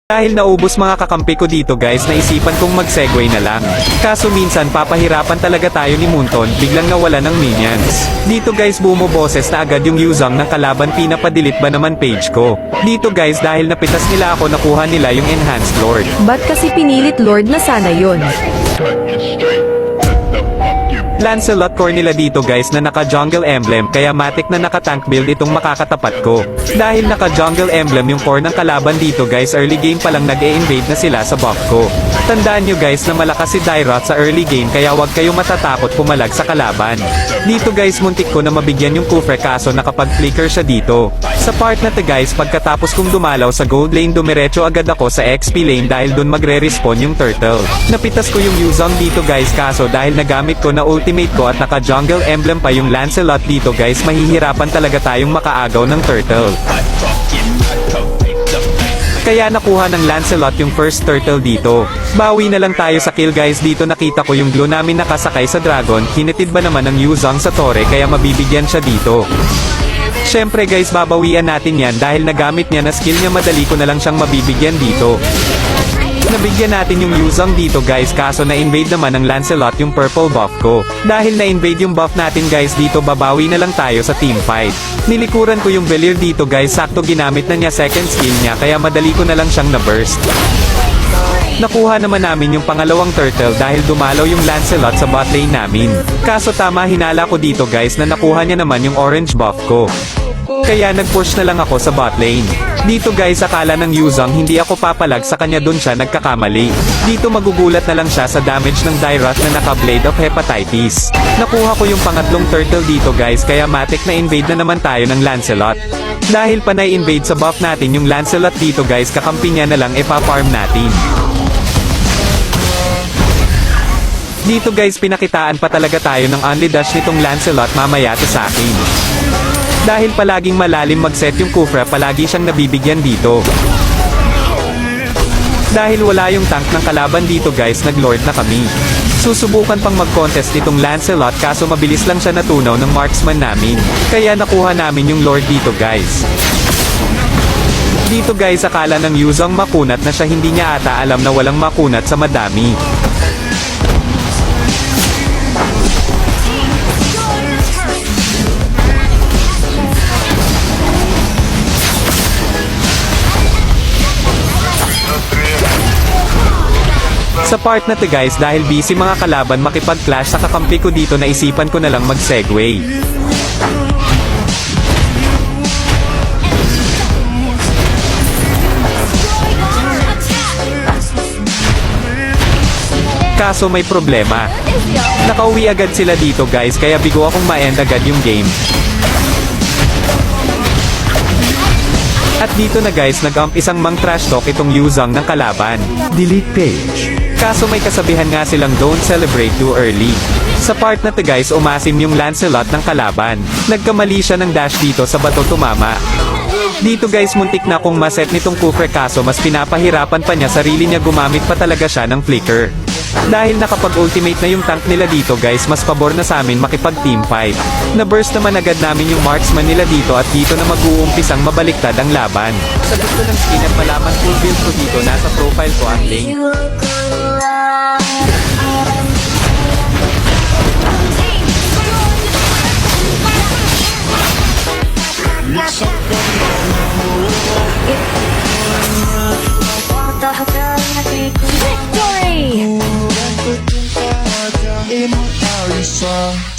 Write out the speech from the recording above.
Dahil naubos mga kakampi ko dito guys, naisipan kong mag-segue na lang. Kaso minsan papahirapan talaga tayo ni Munton, biglang nawala ng minions. Dito guys bumoboses na agad yung Yuzong ng kalaban, pinapadelete ba naman page ko. Dito guys dahil napitas nila ako, nakuha nila yung enhanced lord. Ba't kasi pinilit lord na sana yon? Lancelot core nila dito guys na naka-jungle emblem, kaya matik na naka-tank build itong makakatapat ko. Dahil naka-jungle emblem yung core ng kalaban dito guys, early game pa lang nag-e-invade na sila sa buff ko. Tandaan nyo guys na malakas si Dairoth sa early game, kaya wag kayo matatakot pumalag sa kalaban. Dito guys muntik ko na mabigyan yung Kufre, kaso nakapag-flicker siya dito. Sa part na to guys, pagkatapos kong dumalaw sa gold lane, dumiretso agad ako sa XP lane dahil dun magre-respawn yung turtle. Napitas ko yung Yuzong dito guys, kaso dahil nagamit ko na ultimate ko at naka-jungle emblem pa yung Lancelot dito guys, mahihirapan talaga tayong makaagaw ng turtle. Kaya nakuha ng Lancelot yung first turtle dito. Bawi na lang tayo sa kill guys. Dito nakita ko yung glue namin nakasakay sa dragon, hinitid ba naman ng Yuzong sa torre, kaya mabibigyan siya dito. Syempre guys babawian natin yan dahil nagamit niya na skill niya, madali ko na lang siyang mabibigyan dito. Nabigyan natin yung Yuzong dito guys, kaso na-invade naman ng Lancelot yung purple buff ko. Dahil na-invade yung buff natin guys dito, babawi na lang tayo sa team fight. Nilikuran ko yung Velir dito guys, sakto ginamit na niya second skill niya, kaya madali ko na lang siyang na-burst. Nakuha naman namin yung pangalawang turtle dahil dumalaw yung Lancelot sa bot lane namin. Kaso tama, hinala ko dito guys na nakuha niya naman yung orange buff ko. Kaya nag-push na lang ako sa bot lane. Dito guys akala ng Yuzong hindi ako papalag sa kanya, dun siya nagkakamali. Dito magugulat na lang siya sa damage ng Dairoth na naka-Blade of Hepatitis. Nakuha ko yung pangatlong turtle dito guys, kaya matik na invade na naman tayo ng Lancelot. Dahil panay invade sa buff natin yung Lancelot dito guys, kakampi niya na lang ipa-farm natin. Dito guys pinakitaan pa talaga tayo ng only dash nitong Lancelot mamaya to sa akin. Dahil palaging malalim mag-set yung Kufre, palagi siyang nabibigyan dito. Dahil wala yung tank ng kalaban dito guys, nag-lord na kami. Susubukan pang mag-contest itong Lancelot, kaso mabilis lang siya natunaw ng marksman namin. Kaya nakuha namin yung lord dito guys. Dito guys akala ng Yuzong makunat na siya, hindi niya ata alam na walang makunat sa madami. Sa part na to guys, dahil busy mga kalaban makipag-clash sa kakampi ko dito, naisipan ko na lang mag-segue. Kaso may problema. Nakauwi agad sila dito guys, kaya bigo akong ma-end agad yung game. At dito na guys nag-ump isang mang trash talk itong Yuzong ng kalaban. Delete page. Kaso may kasabihan nga silang don't celebrate too early. Sa part na to guys, umasim yung Lancelot ng kalaban. Nagkamali siya ng dash dito sa bato, tumama. Dito guys muntik na akong maset nitong Kufre, kaso mas pinapahirapan pa niya sarili niya, gumamit pa talaga siya ng flicker. Dahil nakapag-ultimate na yung tank nila dito guys, mas pabor na sa amin makipag-team fight. Na-burst naman agad namin yung marksman nila dito, at dito na mag-uumpisang mabaliktad ang laban. Sa gusto ng skin at malaman full build ko dito, nasa profile ko ang link. Victory!